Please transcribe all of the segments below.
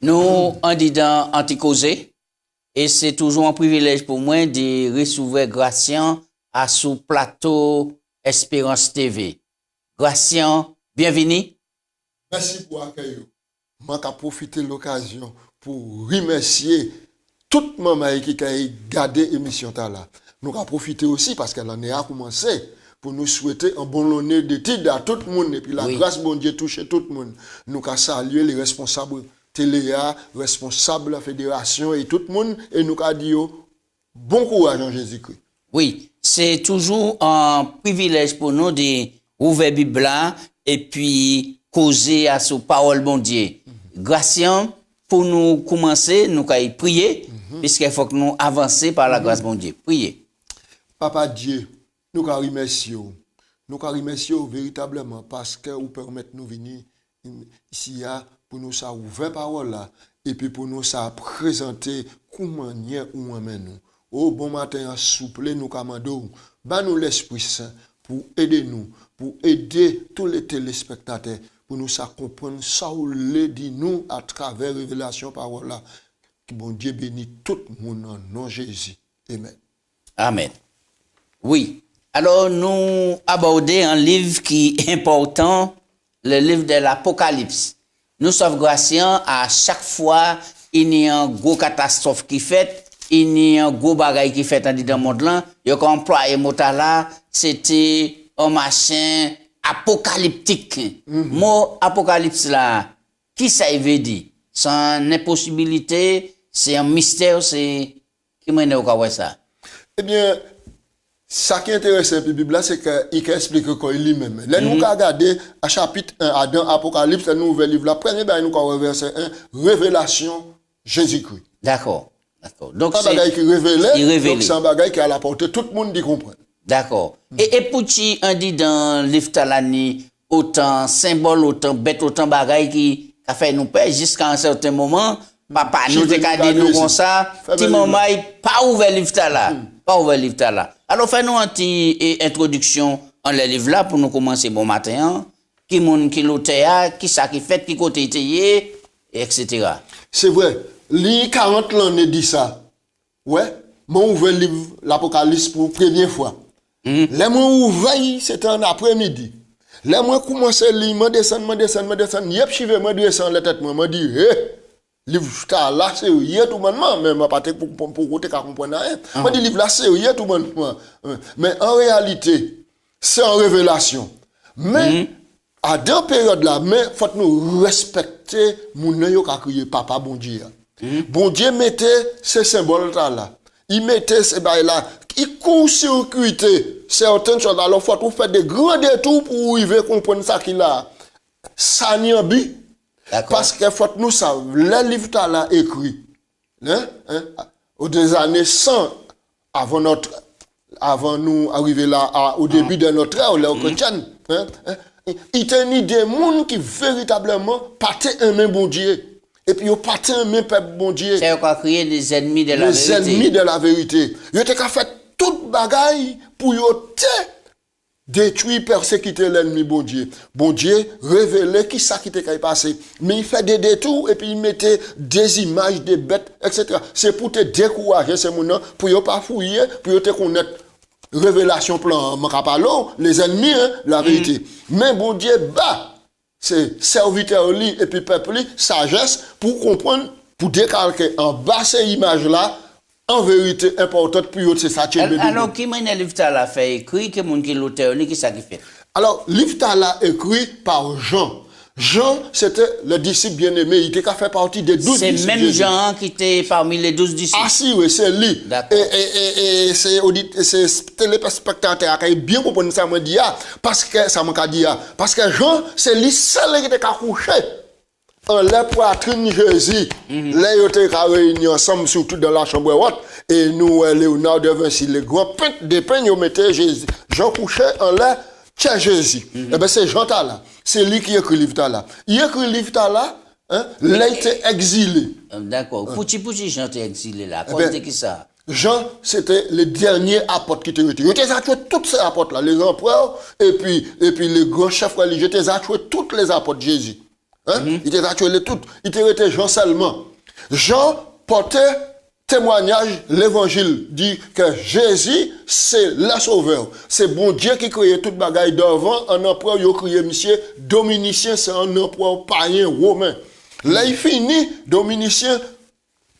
Nous, en disant anti-causé, et c'est toujours un privilège pour moi de recevoir Gracien à ce plateau Espérance TV. Gracien, bienvenue. Merci pour l'accueil. Je vais profiter de l'occasion pour remercier toute maman qui a gardé l'émission. Nous allons profiter aussi parce qu'elle en a commencé pour nous souhaiter un bon année d'études à tout le monde. Et puis la grâce bon Dieu touche tout le monde. Nous allons saluer les responsables Téléa, responsables de la fédération et tout le monde. Et nous allons dire bon courage en Jésus-Christ. Oui, c'est toujours un privilège pour nous de ouvrir la Bible et puis causer à ce parole bon Dieu. Gracien, pour nous commencer, nous allons prier, puisqu'il faut que nous avancions par la grâce bon Dieu. Priez. Papa Dieu, nous allons remercier. Nous allons remercier véritablement parce que vous permettez de nous venir ici pour nous ça ouvrir parole là et puis pour nous ça présenter comment ou nous. Au bon matin souple nous commandons, nous l'Esprit Saint pour aider nous, pour aider tous les téléspectateurs pour nous ça comprendre ça ou le dit nous à travers révélation parole là. Que bon Dieu bénisse tout le monde en nom de Jésus. Amen. Amen. Oui. Alors, nous abordons un livre qui est important, le livre de l'Apocalypse. Nous sommes graciens à chaque fois, il y a une grosse catastrophe qui fait, il y a un gros bagage qui fait dans le monde là. Il y a employé mot là, c'était un machin apocalyptique. Mot apocalypse là, qui ça veut dire? C'est une impossibilité, c'est un mystère, c'est qui m'a dit ça? Eh bien, ce qui est intéressant dans la Bible, c'est qu'il explique quoi lui-même. Là, nous regardons à chapitre 1, Adam, Apocalypse, nous ouvrons le livre. La première, nous avons verset 1, Révélation Jésus-Christ. D'accord. D'accord. Donc, c'est un bagage qui révèle, donc c'est un bagage qui a la portée, tout le monde dit comprendre. D'accord. Et pour qui on dit dans le livre Talani, autant symbole, autant bête, autant bagage qui a fait nous peur jusqu'à un certain moment, papa nous décadé nous comme ça, petit moment, pas ouvert le livre là. Pas ouvert le livre là. Alors, fais-nous une petite introduction en le livre là pour nous commencer bon matin. Qui mon qui l'auteur, qui ça qui fait, qui côté était, etc. C'est vrai. Les 40 l'année dit ça. Ouais. Moi, ouvert le livre, l'Apocalypse pour la première fois. Les moi ouvert, c'était en après-midi. Les moi commencé à lire, moi descend. Yep, je vais me descendre la tête, moi dit, livre là, c'est sérieux tout le monde, mais je pas pour côté qu'à comprendre rien. Moi dis livre là, c'est sérieux tout le monde. Mais en réalité, c'est en révélation. Mais, à deux périodes là, mais faut nous respecter mon œil qui a crié papa bon Dieu. Bon Dieu mettait ces symboles là. Il mettait ces bails là. Il court-circuitait certaines choses. Alors, faut tout faire des grands détours pour arriver à comprendre ça qu'il a. Ça n'y a but. Parce que faut nous ça, le livre là écrit, aux des années 100 avant nous arriver là au début de notre ère, le chrétien, il tenait des gens qui véritablement partaient un même bon Dieu. Et puis, ils partaient un même peuple bon Dieu. C'est quoi créer des ennemis de la vérité. Les ennemis de la vérité. Ils étaient qu'à faire toute bagaille pour détruire, persécuter l'ennemi bon Dieu. Bon Dieu révélait qui ça qui était passé. Mais il fait des détours et puis il mettait des images, des bêtes, etc. C'est pour te décourager, c'est mon pour ne pas fouiller, pour te connaître. Révélation plan Macapalo, les ennemis, la vérité. Mais bon Dieu bat. C'est serviteur et puis peuple, sagesse pour comprendre, pour décalquer en bas ces images-là, en vérité importante pour eux, c'est ça. Alors, qui m'a dit le livre là fait écrit, que mon qui l'auteur, qui ça qui fait? Alors, le livre là écrit par Jean. Jean, c'était le disciple bien-aimé, il était qu'à faire partie des 12 disciples. C'est même Jean qui était parmi les 12 disciples. Ah si, oui, c'est lui. Et c'est téléspectateur qui a bien compris ça, me dit, parce que ça m'a dit, parce que Jean, c'est lui seul qui était couché. En la poitrine Jésus, là, ils étaient réunis ensemble, surtout dans la chambre haute, et nous, Léonard de Vinci, les grands peintres des peintres, ils mettaient Jésus. Jean couchait en là, tiens Jésus. Eh bien, c'est Jean là. C'est lui qui écrit le livre là. Il écrit le livre là, il a été exilé. D'accord. Pouti Jean était exilé là. Comment c'est qui ça? Jean, c'était le dernier apôtre qui était retiré. Il a tué tous ces apôtres là, les empereurs, et puis les grands chefs religieux, il a tué tous les apôtres de Jésus. Il était tué tout. Il était Jean seulement. Jean portait témoignage, l'évangile dit que Jésus, c'est le sauveur. C'est bon Dieu qui crée toute bagaille devant. Un empereur, il a créé monsieur Dominicien, c'est un empereur païen romain. Là, il finit, Dominicien,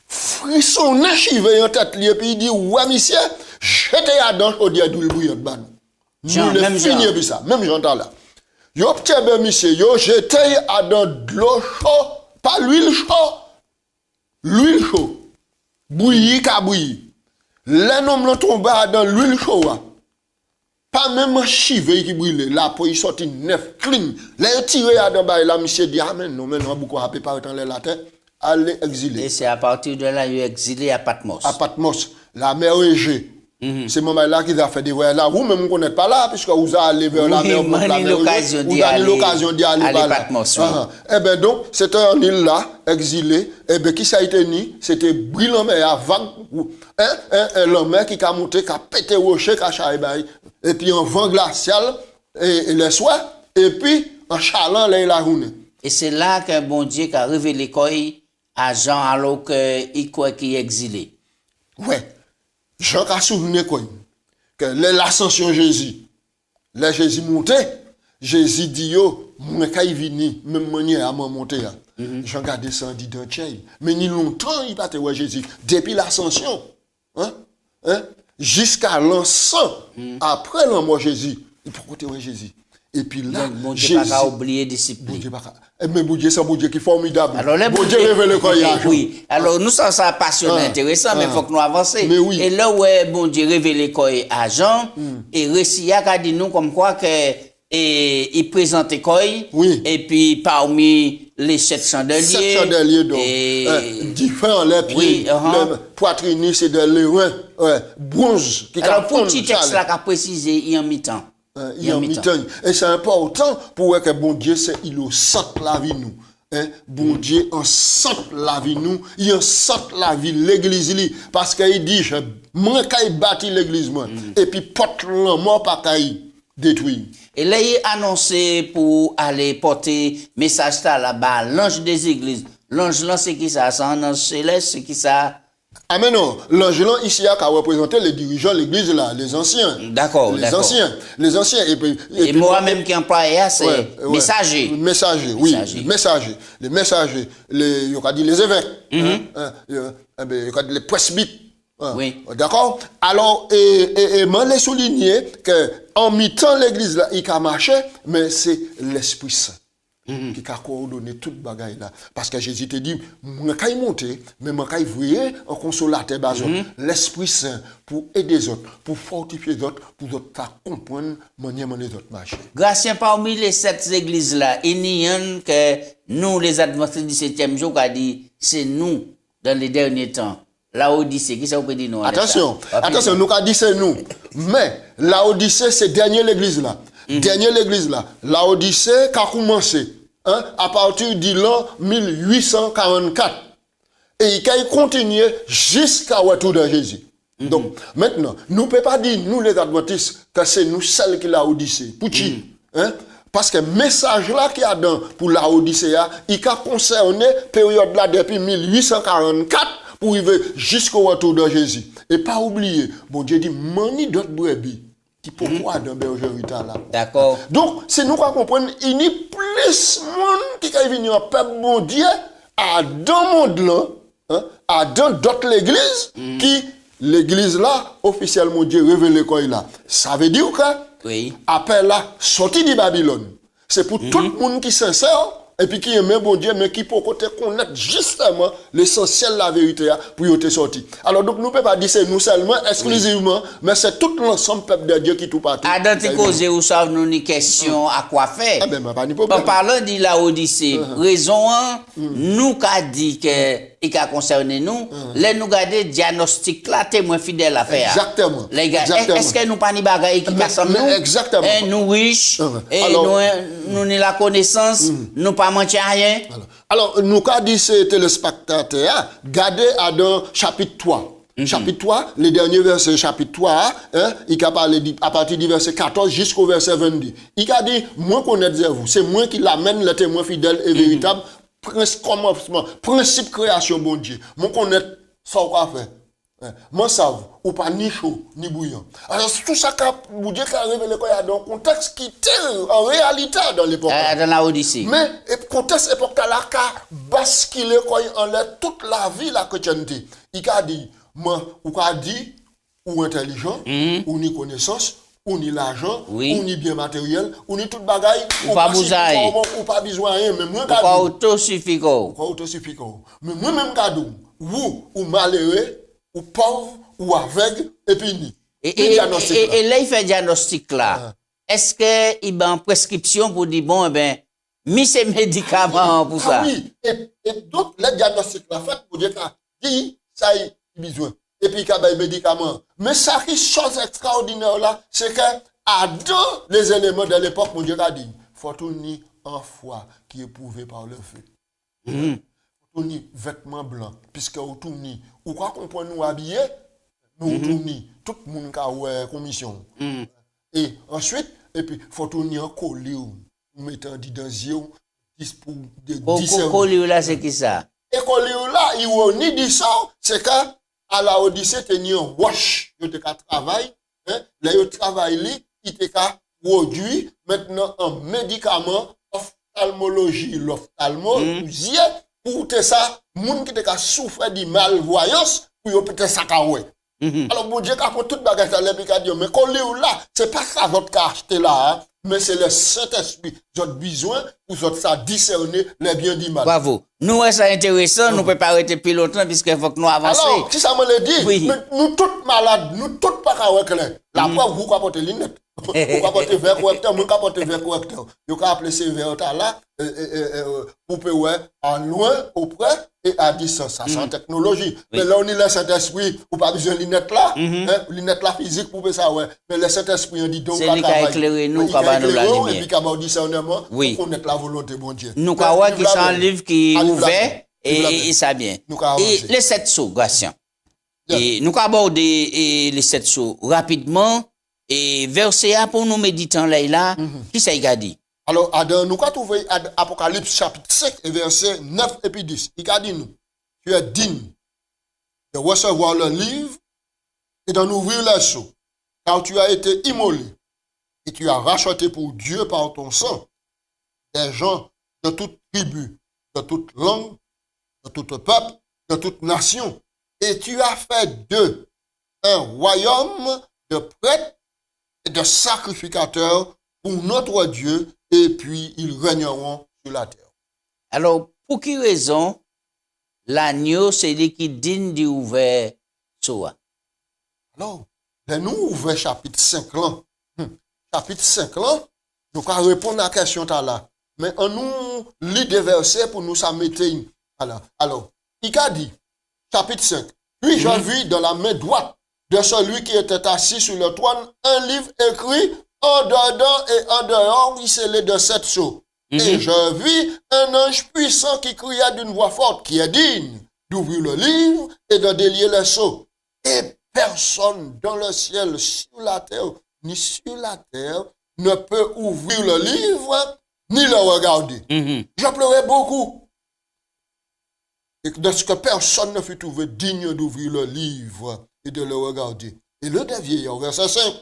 frissonné, chivé en tête, et puis il dit, ouais, monsieur, jetez à dans le dieu d'où bouillon de ban. Nous le finir puis ça, même j'entends là. Yo obtient monsieur, yo jeté à dans de l'eau chaude, pas l'huile chaude, l'huile chaude. Bouilli ka bouilli. Les noms l'ont tombé dans l'huile chaude. Pas même chivé qui brûle. Là, pour y sortir neuf, clean. Les tiré à dans la monsieur dit, amen, non, mais non, beaucoup à préparer dans la terre, aller exiler. Et c'est à partir de là, il est exilé à Patmos. À Patmos, la mer Égée. C'est moment là qui a fait des voyages là. Vous même vous n'êtes pas là, puisque vous allez vers la mer. Vous avez l'occasion d'y aller par là. Patmos. Eh bien donc, c'était un île là, exilé. Eh bien, qui ça a été ni? C'était brillant, mais à vague. La mer qui a monté, qui a pété rocher, qui a charré. Et puis un vent glacial, et le soir, et puis un chaland là, la journée. Et c'est là que bon Dieu a révélé quoi à Jean alors qu'il croit qu'il est exilé. Ouais. Jean a souvenu quoi? Que l'ascension Jésus, là Jésus montait, Jésus dit yo, moi quand il vini, même manière à monter là. Jean a descendu d'un ciel. Mais ni longtemps il pas te voir Jésus depuis l'ascension. Jusqu'à l'encens après la mort Jésus, il faut te voir Jésus. Et puis là, bon Dieu pas oublier discipline. Mais bon Dieu, c'est un bon Dieu qui est formidable. Alors, bon Dieu révèle quoi il y a. Oui. Alors, nous sommes ça passionnant, intéressant, mais il faut que nous avancions. Oui. Et là où bon Dieu révèle quoi à Jean, et récit a dit nous comme quoi que il présente quoi. Oui. Et puis parmi les 7 chandeliers. 7 chandeliers donc. Différents les pieds. Les poitrines c'est de l'éoin. Bronze. Alors pour petit texte là qu'a précisé il y a mi-temps. Il y a mi-temps. Et c'est important pour que bon Dieu, c'est il au centre la vie nous. Bon Dieu, en centre la vie nous, il en centre la vie l'église. Parce qu'il dit, moi, quand il bâtit l'église, et puis porte la mort pas qu'il détruit. Et là, il a annoncé pour aller porter message là-bas, l'ange des églises. L'ange là, c'est qui ça? C'est un ange céleste, c'est qui ça? Ah mais non, l'ange ici a représenté les dirigeants de l'église là, les anciens. D'accord, Les anciens. Et moi-même qui employé, c'est messager. Messager, oui. Messager. Les messagers, il y a dit les évêques. Il y a dit les presbytes. Oui. D'accord? Alors, et moi, les souligner que en mi-temps, l'église là, il a marché, mais c'est l'Esprit Saint. Qui a coordonné toute bagaille là. Parce que Jésus te dit, moi quand il monte, mais moi quand il voyait un consolateur l'Esprit Saint pour aider les autres, pour fortifier les autres, pour autres comprendre manière les autres marcher. Grâce parmi les 7 églises là, il n'y a que nous les adventistes du 7e jour qui a dit, c'est nous dans les derniers temps. Laodicée, qui ça vous peut dire nous? Attention, nous avons dit c'est nous. Mais Laodicée, c'est dernier l'église là. Dernier l'église là. Laodicée qui a commencé à partir de l'an 1844. Et qui a continué jusqu'à retour de Jésus. Donc, maintenant, nous ne pouvons pas dire, nous les adventistes, que c'est nous seuls qui Laodicée. Pour qui? Parce que le message là qu'il y a dans pour Laodicée, il a concerné la période là depuis 1844 pour arriver jusqu'au retour de Jésus. Et pas oublier, bon Dieu dit, mani d'autres brebis. Pourquoi dans bergerie là? D'accord. Donc, c'est nous qui comprenons, il y a plus de monde qui est venu en peuple bon Dieu à dans le monde là, à dans d'autres églises qui, l'église là, officiellement Dieu révélé quoi il a. Ça veut dire que, après là, sorti de Babylone, c'est pour tout le monde qui est sincère, et puis qui aime bon Dieu, mais qui peut connaître justement l'essentiel de la vérité pour y être sorti. Alors donc nous ne pouvons pas dire c'est nous seulement, exclusivement, mais c'est tout l'ensemble peuple de Dieu qui tout partout. À dans tes causes, vous savez, nous une question à quoi faire. Ah ben, pas de problème. En parlant de la Odyssée, raison, nous qu'a dit que, il a concerné nous, les nous garder diagnostic là, témoin fidèle à faire. Exactement. Les gars, est-ce que nous pas ni bagaille qui casse nous? Exactement. Nous riches, et nous ni la connaissance, nous pas mentir rien. Alors, nous qu'a dit ces téléspectateurs, gardez à dans chapitre 3. Chapitre 3, le dernier verset, chapitre 3, il a parlé à partir du verset 14 jusqu'au verset 22. Il a dit, moi connaître vous, c'est moi qui l'amène le témoin fidèle et véritable, principe création, bon Dieu. Moi connaître ça qu'on fait. Moi savent, ou pas ni chaud, ni bouillant. Alors tout ça vous Dieu qui a révélé qu'il y a dans un contexte qui était en réalité dans l'époque. Dans la Odyssée. Mais le contexte époque là qui a basculé en l'air toute la vie la chrétienté. Il a dit, moi, ou a dit, ou intelligent, ou ni connaissance, ou ni l'argent, ou ni bien matériel, ou ni toute bagaille, ou pas besoin. Ou pas besoin rien, mais moi, pas autosuffisant. Pas autosuffisant. Mais moi-même, cadeau, ou malheureux, ou pauvre, ou aveugle, et puis ni. Et là, il fait diagnostic là. Est-ce qu'il y a une prescription pour dire, bon, mis ces médicaments pour ça? Oui, et donc, le diagnostic là, fait pour dire qu'il dit, ça y est, besoin. Et puis, il y a des médicaments. Mais ça qui est chose extraordinaire là, c'est que, à deux les éléments de l'époque, mon Dieu a dit, il faut tourner en foi qui est éprouvé par le feu. Tourner vêtements blancs, puisque vous tournez, ou quoi qu'on peut nous habiller, nous tournez, tout le monde a une commission. Et ensuite, et puis, il faut tourner en collé, mettant des dents, pour discerner. Collé là, c'est qui ça? Et collé là, il y a ni dit ça, c'est que, à la Odyssée, il y a un wash, il y a un travail, là, il travail, il y a produit, maintenant, un médicament, ophtalmologie, l'ophtalmo, pour que ça, moun qui te souffre de malvoyance, pour peut-être ça ouais. Alors, bon Dieu, quand toute bagage à l'épicade, mais qu'on lit là, c'est pas ça votre qu'a acheté là, mais c'est le Saint-Esprit, votre besoin, pour votre ça discerner les biens du mal. Bravo. Nous, c'est intéressant, nous ne pouvons pas arrêter plus longtemps, puisqu'il faut que nous avancions. Alors, si ça me le dit, mais nous toutes malades, nous toutes pas qu'à clair. La preuve, vous capotez l'inette. Vous capotez vers correcteur, vous capotez vers correcteur. Vous capotez appeler ces vers là, pour pouvoir en loin, auprès et à distance. Ça, c'est en technologie. Mais là, on est le Saint-Esprit, vous pas besoin de l'inette là, l'inette là physique pour ça, ouais. Mais le Saint-Esprit, on dit donc, c'est lui qui a éclairé nous, qui a nous la lumière. Et puis, qui a discernement, pour connaître la volonté, bon Dieu. Nous, qui sont un livre qui est ouvert, et ça bien. Et les 7 sauts, Gratien. Et nous avons abordé les 7 sauts rapidement. Et verset A pour nous méditer là, qui ça y a dit? Alors, nous avons trouvé Apocalypse chapitre 5 et verset 9 et puis 10. Il a dit nous, tu es digne de recevoir le livre et d'en ouvrir les sceaux, car tu as été immolé et tu as racheté pour Dieu par ton sang des gens de toute tribu, de toute langue, de tout peuple, de toute nation. Et tu as fait d'eux un royaume de prêtres et de sacrificateurs pour notre Dieu, et puis ils régneront sur la terre. Alors, pour quelle raison l'agneau, c'est lui qui digne d'ouvrir soi? Alors, nous ouvrons chapitre 5 là. Chapitre 5 là, nous allons répondre à la question là. Mais on nous lit des versets pour nous s'amettre. Alors, il a dit, chapitre 5, puis j'ai vu dans la main droite de celui qui était assis sur le trône un livre écrit en dedans et en dehors, il scellé de 7 sceaux. Et je vis un ange puissant qui cria d'une voix forte, qui est digne d'ouvrir le livre et de délier les sceaux. Et personne dans le ciel, sur la terre, ni sur la terre, ne peut ouvrir le livre, ni le regarder. Je pleurais beaucoup. Et de ce que personne ne fut trouvé digne d'ouvrir le livre et de le regarder. Et le vieillard, verset 5,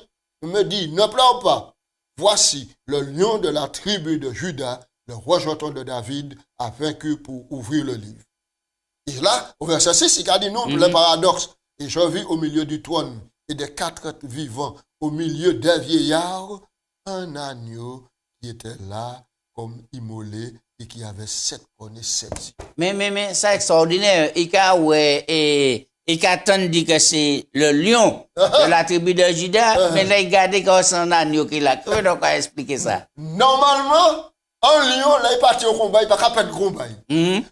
me dit, ne pleure pas. Voici le lion de la tribu de Juda, le rejeton de David, a vaincu pour ouvrir le livre. Et là, au verset 6, il a dit non, le paradoxe. Et je vis au milieu du trône et des 4 êtres vivants, au milieu des vieillards, un agneau qui était là comme immolé et qui avait 7 cornes et 7 yeux. Mais c'est extraordinaire. Il attend dit que c'est le lion de la tribu de Juda, mais là, il garde que c'est un agneau qui l'a. Comment donc expliquer ça? Normalement, un lion, là, il partit au combat, il n'a pas fait de combat.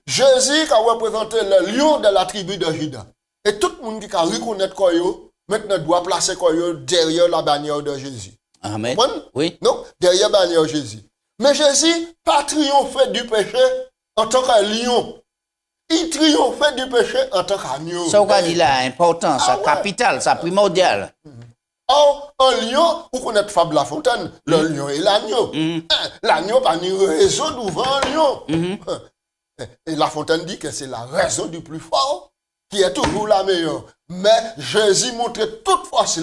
Jésus a représenté le lion de la tribu de Juda. Et tout le monde qui a reconnaître Koyo, maintenant doit placer Koyo derrière la bannière de Jésus. Amen. Oui. Non, derrière la bannière de Jésus. Mais Jésus, pas triomphé du péché en tant que lion. il triomphait du péché en tant qu'agneau. Ça, on va dire là, important, ça, ouais. capital, ça, primordial. Or, un lion, vous connaissez Fable La Fontaine, le lion et l'agneau. L'agneau pas une raison d'ouvrir un lion. Et La Fontaine dit que c'est la raison du plus fort qui est toujours la meilleure. Mais Jésus montrait toute force.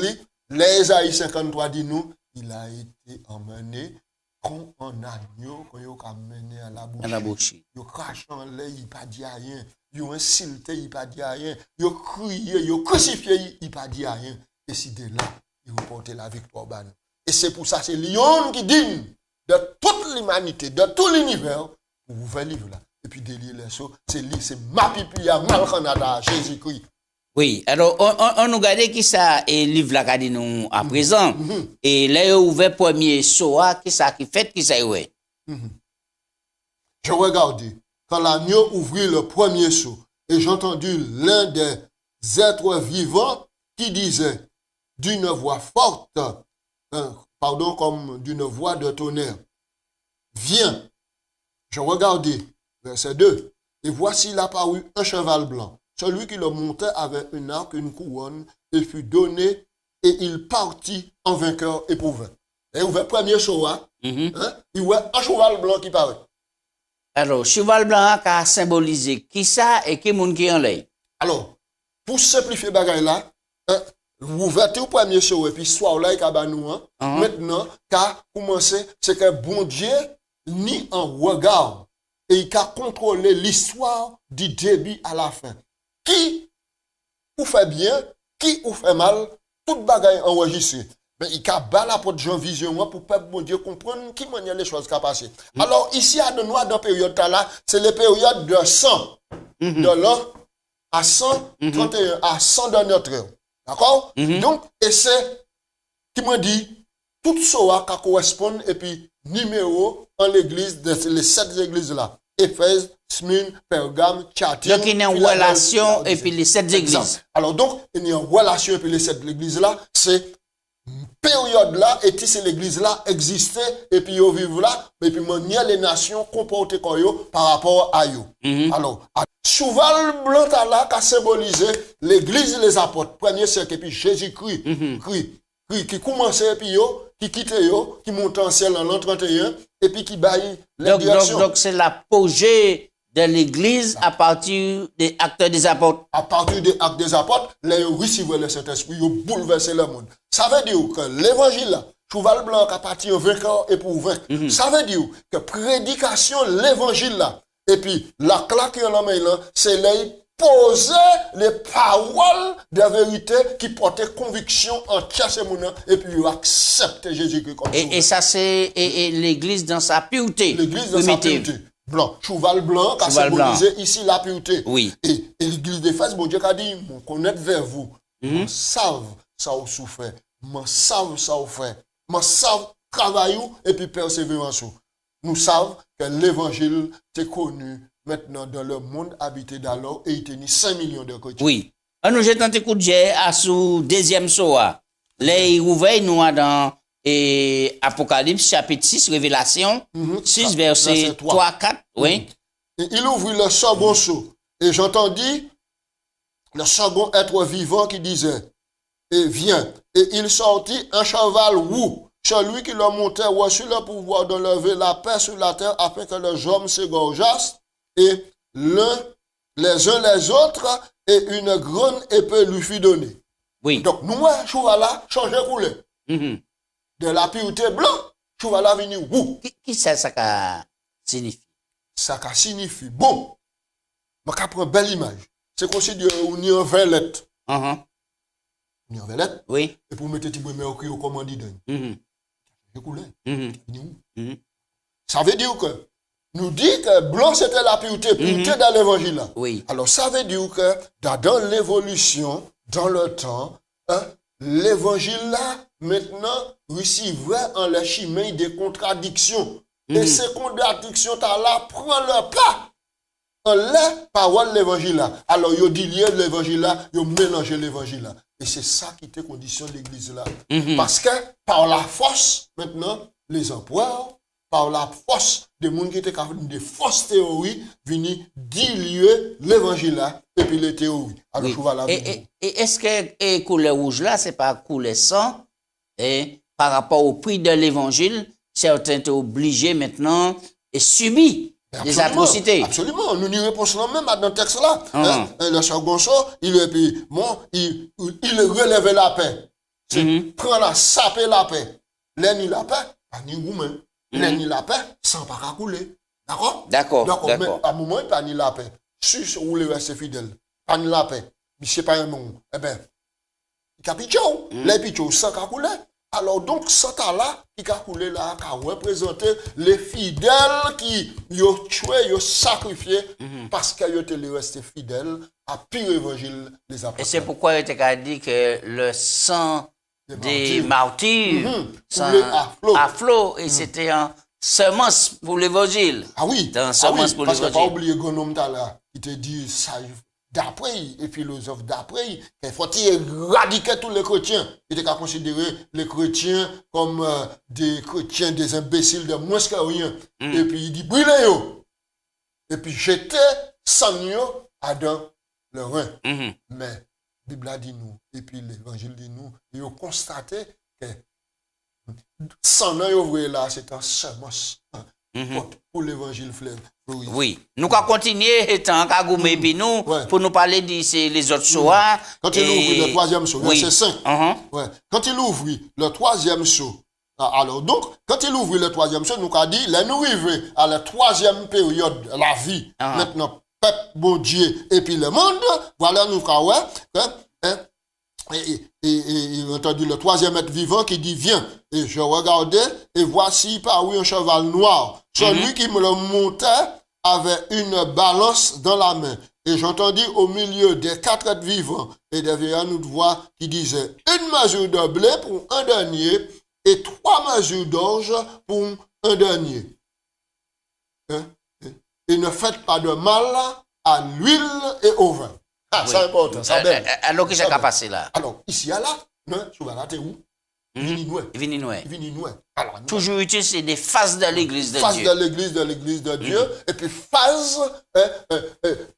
Les Isaïe 53 dit nous, il a été emmené comme un agneau qu'on a mené à la bouche. À la bouche. Il crache en l'air, il pas dit rien. Il insulté, il pas dit rien. Il crié, il crucifié, il pas dit rien. Et si de là, il vous porter la victoire. Et c'est pour ça, c'est Lion qui digne de toute l'humanité, de tout l'univers, pour vous faire livre là. Et puis délire les choses, c'est ma pipia, Malcanada, Jésus-Christ. Oui, alors on nous regarde qui ça et livre là qu'a nous à présent. Et là ouvert premier soa qui ça qui fait qui ça ouais. Je regardais quand l'agneau ouvrit le premier seau et j'ai entendu l'un des êtres vivants qui disait d'une voix forte, comme d'une voix de tonnerre, viens. Je regardais, verset 2, et voici il apparut un cheval blanc. Celui qui le montait avait un arc, une couronne, et fut donné, et il partit en vainqueur éprouvé. Et ouvert premier show, il voit un cheval blanc qui paraît. Alors, cheval blanc a symbolisé qui ça et qui moun qui en l'air. Alors, pour simplifier bagay là, vous ouvrez au premier show, et puis soir là, il y a maintenant, car commencer, c'est que bon Dieu, ni en regard, et il a contrôlé l'histoire du début à la fin. Qui ou fait bien, qui ou fait mal, tout bagaille enregistré. Mais il a bas la porte Jean Vision pour peuple bon Dieu comprendre qui manière les choses qui ont passé. Alors ici à de noix dans période là, c'est les périodes de 100 de l'an à 131 à 100 de notre heure. D'accord? Donc et c'est qui m'a dit tout ça qui correspond et puis numéro en l'église les 7 églises là. Éphèse, Smyrne, Pergame, Thyatire. Donc, il y a une relation et puis les 7 églises. Alors, donc, il y a une relation et puis les 7 églises là, c'est période là, et si l'église là existait, et puis ils vivent là, et puis manière les nations comportent par rapport à eux. Alors, cheval blanc là, qui a symbolisé l'église et les apôtres, premier siècle, et puis Jésus-Christ, qui commençait, et puis qui quittait, qui montait en ciel en l'an 31, et puis qui baille les directions. Donc c'est l'apogée de l'église à partir des actes des apôtres. À partir des actes des apôtres, les recevaient le Saint-Esprit, ils ont bouleversé le monde. Ça veut dire que l'évangile là, cheval blanc à partir vainqueur et pour vaincre. Ça veut dire que prédication l'évangile là, et puis la claque en la main là, c'est les poser les paroles de vérité qui portaient conviction en ces mounins et puis accepter Jésus-Christ comme et ça c'est l'église dans sa pureté. L'église dans sa pureté. Blanc, cheval blanc qui a symbolisé ici la pureté. Oui. Et l'église d'Éphèse, bon Dieu a dit, mon connaître vers vous, m'en savent ça vous souffrez, m'en savent ça vous fait, m'en savent travailler et puis persévérance. Nous savons que l'évangile est connu maintenant dans le monde habité d'alors et il tenait 5 millions de chrétiens. Oui. On nous jette un petit coup de jet à sous deuxième soa. Les ouvert nous dans Apocalypse chapitre 6 Révélation 6 verset 3 4 oui. Et il ouvrit le second seau et j'entendis le second être vivant qui disait et viens et il sortit un cheval roux. Celui qui le montait reçut le pouvoir de lever la paix sur la terre afin que les hommes s'égorgeassent et les uns les autres, et une grande épée lui fut donnée. Oui. Donc, nous, cheval là, changé couleur. De la pureté blanche, cheval là venu roux. Qui ça signifie? Ça signifie, bon, je vais prendre une belle image. C'est comme si on y a un velet. On y a un velet. Oui. Et pour mettre petit mercure au commandant. Couleur. Ça veut dire que nous dit que blanc c'était la pureté dans l'évangile là. Oui. Alors ça veut dire que dans l'évolution, dans le temps, l'évangile là maintenant recevrait en le chemin des contradictions. Et ces contradictions là prend le pas en la parole de l'évangile là. Alors il dit lié l'évangile là, il mélange l'évangile là. Et c'est ça qui était condition de l'église là. Parce que par la force maintenant les empereurs, par la force des gens qui étaient capables de fausses théories, venir diluer l'évangile là, et puis les théories. Alors, je vais la et est-ce que couleur rouge là, c'est pas couleur sang, et par rapport au prix de l'évangile, certains étaient obligés maintenant et subir des atrocités. Absolument, nous n'y répondons même dans le texte là. Le second saut, il relevait la paix. Prendre la saper la paix. L'ennemi la paix, pas ni roumain. L'ennemi la paix, sans pas couler. D'accord? D'accord. Mais à un moment, pas ni la paix. Si vous voulez rester fidèle, pas ni la paix. Mais c'est pas un nom. Eh bien, capichou, les pichou sans couler. Alors donc, ce temps-là, qui a coulé là, qui a représenté les fidèles qui ont tué, ont sacrifié, parce qu'ils étaient restés fidèles à pire évangile des apôtres. Et c'est pourquoi il a dit que le sang des martyrs à flot, et c'était un semence pour l'évangile. Ah oui, parce que pas oublier Gonome Tala, qui te dit ça. D'après les philosophes d'après, il faut éradiquer tous les chrétiens. Il était considéré les chrétiens comme des chrétiens, des imbéciles de moins que rien. Et puis il dit brûlez-yo. Et puis jeter sang yo à dans le rein. Mais la Bible a dit nous, et puis l'évangile dit nous, ils ont constaté que sang yo là, c'est un semence. Pour l'évangile fleuve. Oui. Nous allons continuer étant Kagoumé puis nous pour nous parler de les autres choix. Quand il ouvre le troisième saut, verset 5. Quand il ouvre le troisième saut, alors donc, quand il ouvre le troisième saut, nous avons dit, là nous arrivons à la troisième période de la vie. Maintenant, peuple, bon Dieu, et puis le monde, voilà nous avons et entendu le troisième être vivant qui dit viens. Et je regardais et voici parut un cheval noir. Celui qui me le montait avait une balance dans la main. Et j'entendis au milieu des 4 êtres vivants et derrière une voix qui disait une mesure de blé pour un denier et 3 mesures d'orge pour un denier. Et ne faites pas de mal à l'huile et au vin. Ah, c'est important, ça belle. Alors, qu'est-ce qui a passé là? Alors, ici, là, tu vas là, t'es où? Vininoé. Toujours utiliser des phases de l'église de Dieu. Phase de l'église de Dieu, et puis phase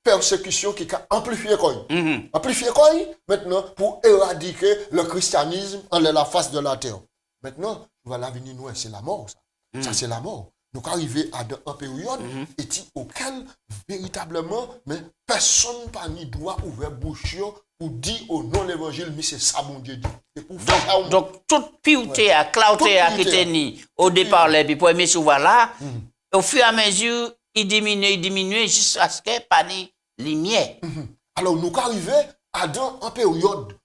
persécution qui a amplifié quoi. Amplifié quoi maintenant pour éradiquer le christianisme en la face de la terre. Maintenant, voilà, Vininoé, c'est la mort, ça. Ça, c'est la mort. Nous arrivons à une période auquel, véritablement, mais personne n'a ni droit ouvrir bouche pour dire au nom de l'évangile, mais c'est ça, mon Dieu dit. Donc, toute pureté, clarté qui était ni au départ, puis pour aimer souvent là, au fur et à mesure, il diminue jusqu'à ce qu'il n'y ait pas de lumière. Alors, nous arrivons à une période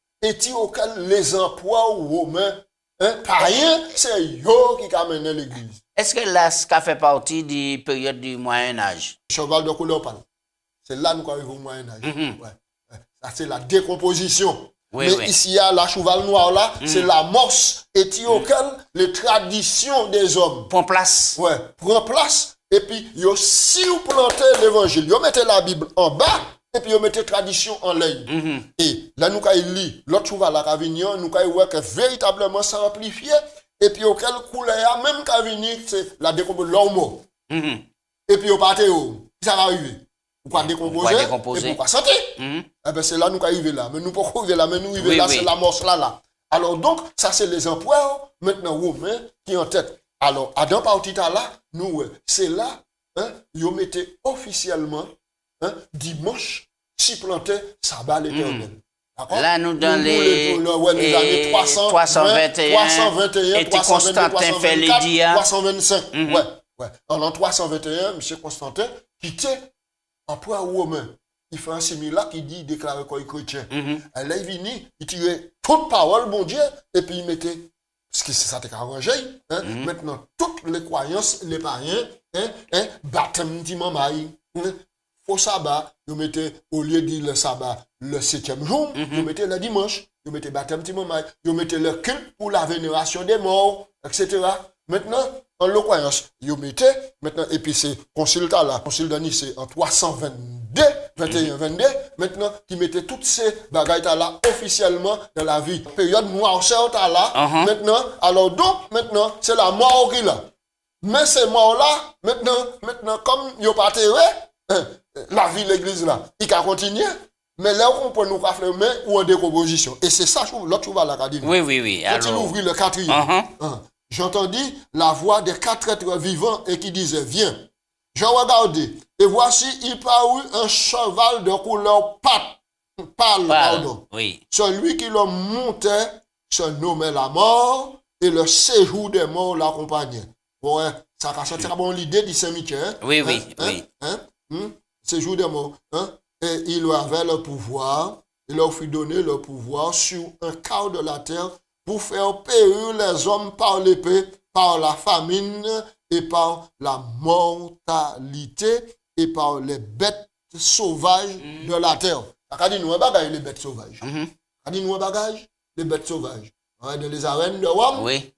auquel les emplois romains, païens, c'est eux qui amènent l'église. Est-ce que là, ça fait partie de la période du Moyen-Âge? Cheval de couleur pâle. C'est là que nous arrivons au Moyen-Âge. Ça, c'est la décomposition. Mais ici, il y a la cheval noire là, c'est l'amorce auquel les traditions des hommes prend place. Prend place. Et puis, ils ont surplanté l'évangile. Ils ont mis la Bible en bas. Et puis, ils mettent tradition en ligne. Et là, nous avons lu l'autre cheval à Avignon, nous avons vu que véritablement ça amplifié. Et puis, auquel couleur, même qu'à venir, c'est la décomposition de l'homme. Et puis, au pâté, ça va arriver. Pourquoi décomposer? Et pourquoi santé? Eh bien, c'est là nous arrivons là. Mais nous ne pouvons pas arriver là, mais nous arrivons là, c'est la morse là. Alors, donc, ça, c'est les emplois, maintenant, romains, qui en tête. Alors, à dans partie là, nous, c'est là, ils mettent officiellement, dimanche, si planté, sabbat l'éternel. Là, nous, dans les années 321, et Constantin fait les dias. 325. En l'an 321, M. Constantin quittait empereur romain. Il fait un similaire qui dit, il déclare quoi il chrétien. Là, il vient, il tirait toute parole, bon Dieu, et puis il mettait, parce que c'est ça qui a arrangé, maintenant, toutes les croyances, les païens, baptême d'imamaï, au sabbat, vous mettez, au lieu de dire le sabbat, le 7e jour, vous mettez le dimanche, vous mettez baptême d'imamaï, vous mettez le culte pour la vénération des morts, etc. Maintenant, en le croyance, vous mettez, maintenant, et puis c'est concile là, concile de Nice, en 322, 21-22, maintenant, qui mettait toutes ces bagailles là officiellement dans la vie. Période noire, là, maintenant, alors donc, maintenant, c'est la mort qui là. Mais ces morts-là, maintenant, comme ils n'ont pas terré, la vie de l'église là, il a continué. Mais là, on peut nous faire mais ou en décomposition. Et c'est ça, l'autre chose là, qu'a dit. Oui. Quand il ouvrit le quatrième, j'entendis la voix des 4 êtres vivants et qui disait, viens. Je regardais, et voici, il parut un cheval de couleur pâle, pardon. Oui. Celui qui le montait se nommait la mort, et le séjour des morts l'accompagnait. Ouais, ça a sorti bon l'idée du Saint-Michel. Oui. Séjour des morts. Et il avait le pouvoir, il leur fut donné le pouvoir sur un quart de la terre pour faire périr les hommes par l'épée, par la famine et par la mortalité et par les bêtes sauvages de la terre. Ça dit nous un bagage les bêtes sauvages. Ça dit nous un bagage les bêtes sauvages. Dans les arènes de Rome. Oui.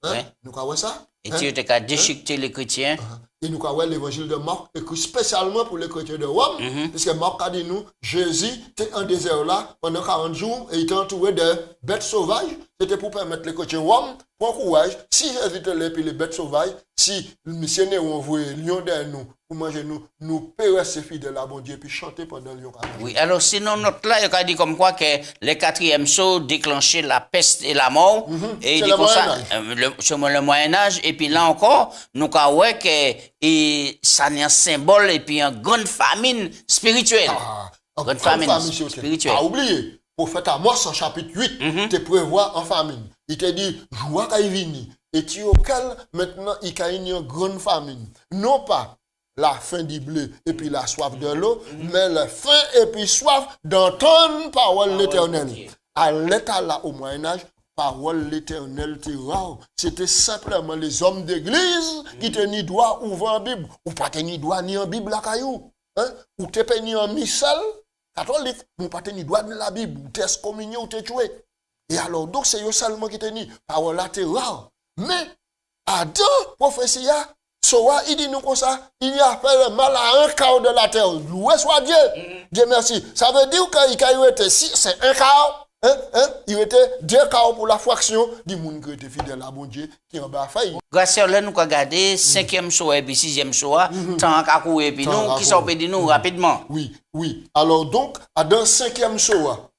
Nous avons ça. Et tu as déchiqueté les chrétiens. Et nous avons l'évangile de Marc écrit spécialement pour les chrétiens de Rome. Puisque Marc a dit nous, Jésus était en désert là pendant 40 jours et il était entouré de bêtes sauvages. C'était pour permettre les chrétiens de Rome, pour courage, si Jésus était là puis les bêtes sauvages, si le missionnaire ont envoyé lion derrière nous, pour manger nous paierons ces fidèles à bon Dieu puis chanter pendant le lion. Oui, alors sinon, notre là, il a dit comme quoi que les 4e sceau déclenchaient la peste et la mort. Et il dit comme ça, le Moyen-Âge. Et puis là encore, nous avons que ça n'est un symbole et puis une grande famine spirituelle. Grande famine spirituelle. Pas oublier, prophète Amos en chapitre 8, te prévoit en famine. Il te dit, joie qu'il vient. Et tu auquel maintenant il y a une grande famine. Non pas la faim du blé et puis la soif de l'eau, mais la faim et puis soif d'entendre parole de l'Éternel. À l'état là, au Moyen-Âge, parole de l'Éternel était rare. C'était simplement les hommes d'église qui tenaient droit ouvert en Bible. Ou pas tenaient droit ni en Bible la caillou. Ou te ni en missel catholique, ou pas tenaient droit ni la Bible. Ou t'es excommunié ou t'es tué. Et alors, donc, c'est eux seulement qui tenaient parole là était rare. Mais, à deux prophéties, Soa, il dit nous comme ça, il y a fait le mal à un quart de la terre. Loué soit Dieu. Dieu merci. Ça veut dire qu'il a été, si c'est un quart, il était 2 quarts pour la fraction du monde qui était fidèle à bon Dieu, qui en bas failli. Grâce à là, nous avons regardé 5e choix et puis 6e choix, tant qu'à courir, et puis nous, qui sont pédés nous rapidement. Oui. Alors donc, dans 5e choix,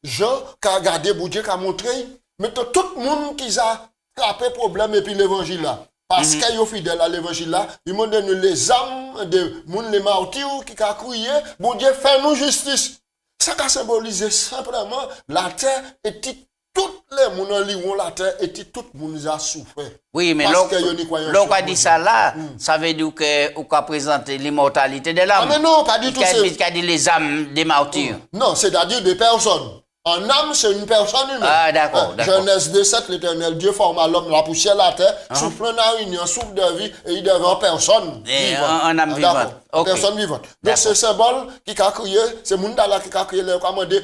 Jean qui a regardé bon Dieu, qui a montré, maintenant tout le monde qui a frappé problème et puis l'évangile là. Parce qu'ils sont fidèles à l'évangile là, ils m'ont donné les âmes de monde les martyrs qui a crié, bon Dieu, fais-nous justice. Ça a symbolisé simplement la terre et tout les gens qui ont la terre et tout le monde a souffert. Oui, mais l'on a dit ça là, ça veut dire qu'on a présenté l'immortalité de l'âme. Ah mais non, pas du tout. Il a dit les âmes des martyrs. Non, c'est-à-dire des personnes. En âme, c'est une personne humaine. Ah, d'accord. Genèse 2:7, l'Éternel Dieu forma l'homme, la poussière, la terre, souffle dans une souffle de vie, et il devient en personne vivante. En âme vivante. Okay. Personne vivante. Donc, ce symbole qui a crié, c'est Moundala qui a crié, le commandé,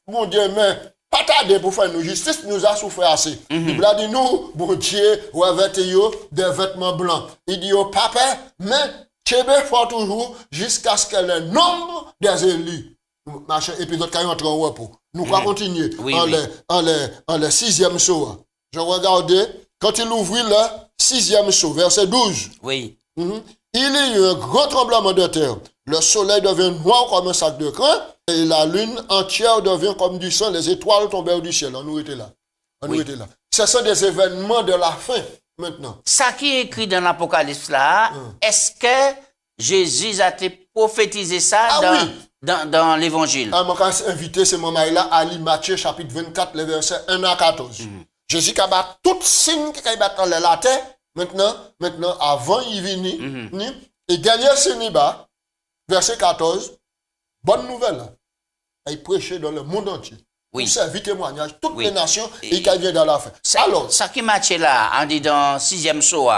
mon Dieu, mais pas tarder pour faire nous justice, nous a souffert assez. Il a dit, nous, bon Dieu, revêtez des vêtements blancs. Il dit, au papa, mais Tchébé fort toujours jusqu'à ce que le nombre des élus, machin, épisode qui entre en repos. Nous allons continuer en le 6e saut. Je regardais, quand il ouvrit le 6e saut, verset 12. Oui. Il y a eu un grand tremblement de terre. Le soleil devient noir comme un sac de crin, et la lune entière devient comme du sang. Les étoiles tombèrent du ciel. On nous était là. Ce sont des événements de la fin, maintenant. Ça qui est écrit dans l'Apocalypse là, est-ce que Jésus a été prophétisé ça dans l'évangile? Je vais inviter ce moment-là à lire Matthieu chapitre 24, les versets 1 à 14. Jésus a battu tout signe qui a battu dans la terre. Maintenant, avant il vient, et dernier signe, verset 14, bonne nouvelle. Il prêchait dans le monde entier. Pour servir témoignage, toutes les nations, et il vient dans la fin. Alors, ça qui matche là, on dit dans 6e saut,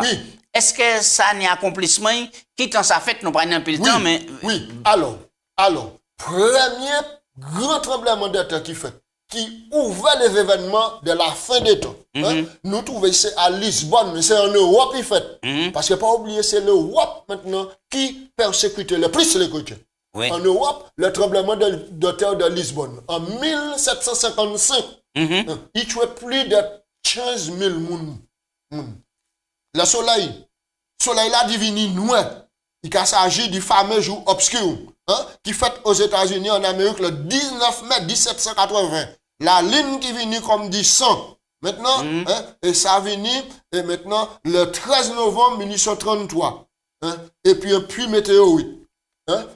est-ce que ça n'est accomplissement qui dans sa fête, nous prenons un peu le temps, mais... Oui, alors, premier grand tremblement de terre qui ouvrait les événements de la fin des temps. Nous trouvons c'est à Lisbonne, mais c'est en Europe il fait. Parce que pas oublier, c'est l'Europe maintenant qui persécute le plus les chrétiens. En Europe, le tremblement de terre de Lisbonne, en 1755, il tuait plus de 15 000 personnes. Le soleil soleil là divini noir. Il s'agit du fameux jour obscur, hein, qui fait aux États-Unis, en Amérique, le 19 mai 1780. La ligne qui vient comme dit 100. Maintenant, hein, et ça vient, et maintenant, le 13 novembre 1933. Hein, et puis un puits météorite. Hein.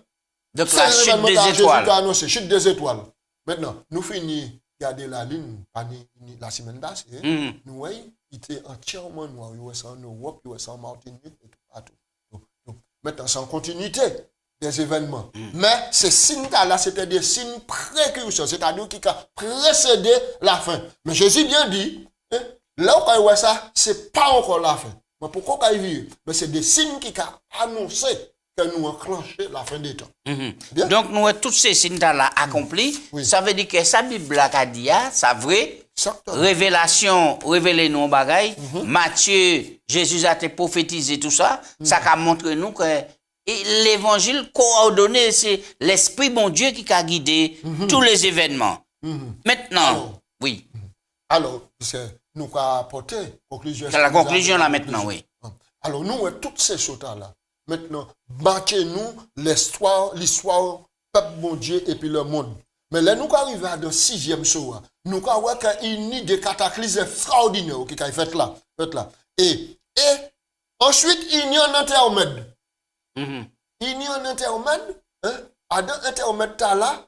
Donc la chute des étoiles. Annoncé, chute des étoiles. Maintenant, nous finissons, regardez la ligne, la semaine passée, nous voyons, il était entièrement noir. Il y a en Europe, il y a en Martinique, et tout partout. Maintenant, c'est en continuité des événements. Mais ces signes-là, c'était des signes précurseurs, c'est-à-dire qui ont précédé la fin. Mais Jésus bien dit, hein, là où il y a ça, ce n'est pas encore la fin. Mais pourquoi il vit? Mais c'est des signes qui ont annoncé que nous enclenché la fin des temps. Donc, nous avons tous ces signes-là accomplis. Oui. Ça veut dire que sa Bible a dit, c'est vrai. Révélation, révélez nous bagaille. Matthieu, Jésus a été prophétisé, tout ça. Ça a montré nous que l'évangile coordonné, c'est l'Esprit bon Dieu qui a guidé tous les événements. Maintenant, alors, oui. Alors, nous avons apporté conclusion. C'est la conclusion là maintenant, oui. Alors, nous, toutes ces choses-là, maintenant, marquez-nous l'histoire, peuple bon Dieu et puis le monde. Mais là, nous arrivons à la 6e soir. Nous avons une des cataclysmes extraordinaires qui a fait là. Et ensuite, il y a un intermède. Il y a un intermède. À l'intermède là,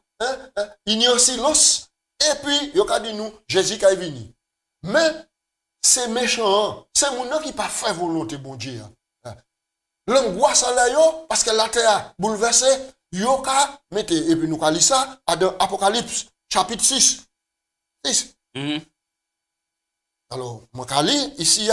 il y a un silence. Et puis, il y a dit nous, Jésus qui est venu. Mais c'est méchant. C'est mon nom qui n'a pas fait volonté, bon Dieu. L'angoisse là, parce que la terre bouleversée. Yoka, mettez, et puis nous allons ça dans Apocalypse, chapitre 6. Alors, moi, ici,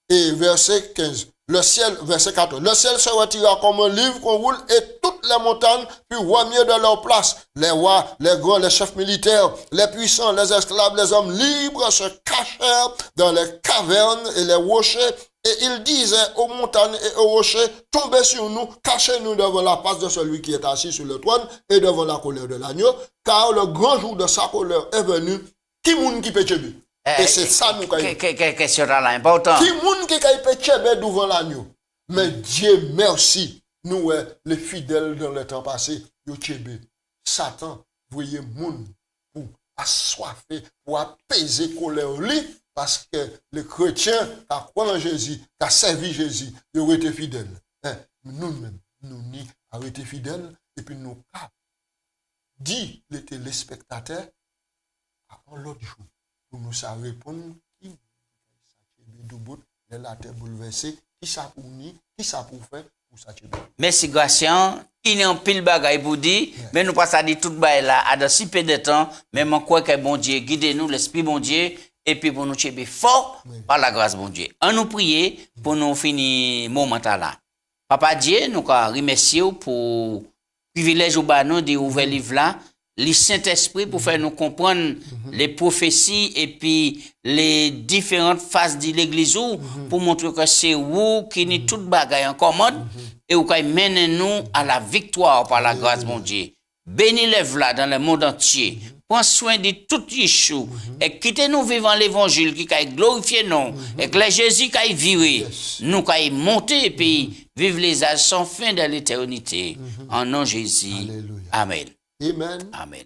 et verset 15. Le ciel, verset 14. Le ciel se retira comme un livre qu'on roule et toutes les montagnes puis remirent de leur place. Les rois, les grands, les chefs militaires, les puissants, les esclaves, les hommes libres se cachèrent dans les cavernes et les rochers. Et il disait aux montagnes et aux rochers, tombez sur nous, cachez-nous devant la face de celui qui est assis sur le trône et devant la colère de l'agneau, car le grand jour de sa colère est venu. Qui moun qui peut tuer? Et c'est ça nous question là important. Qui moun qui peut tuer devant l'agneau? Mais Dieu merci, nous les fidèles dans le temps passé, yo tué. Satan, voyez moun pour assoiffer, pour apaiser colère lui. Parce que les chrétiens qui croient en Jésus, qui ont servi Jésus, ils ont été fidèles. Nous-mêmes, nous avons été fidèles et puis nous avons dit les téléspectateurs avant l'autre jour pour nous savoir répondre qui la terre bouleversée, qui ça pour nous, qui ça pour faire pour ça. Merci Gracien. Il y a un pile bagaille pour dire, mais nous passons à dire tout bail là, à de si peu de temps, mais moi crois que bon Dieu guide nous, l'Esprit bon Dieu. Et puis pour nous tuer fort par la grâce de Dieu. On nous prie pour nous finir ce moment là. Papa Dieu, nous remercie pour le privilège de ouvrir le livre là, le Saint-Esprit pour faire nous comprendre les prophéties et puis les différentes phases de l'église pour montrer que c'est vous qui n'est toute bagaille en commande et vous qui mène nous à la victoire par la grâce de Dieu. Bénis les là dans le monde entier. Prends soin de tout Yeshua et quittez-nous vivant l'évangile qui a glorifié nous et que Jésus qui a viré, nous qui a monté et puis vivre les âges sans fin de l'éternité. En nom de Jésus. Amen. Amen. Amen.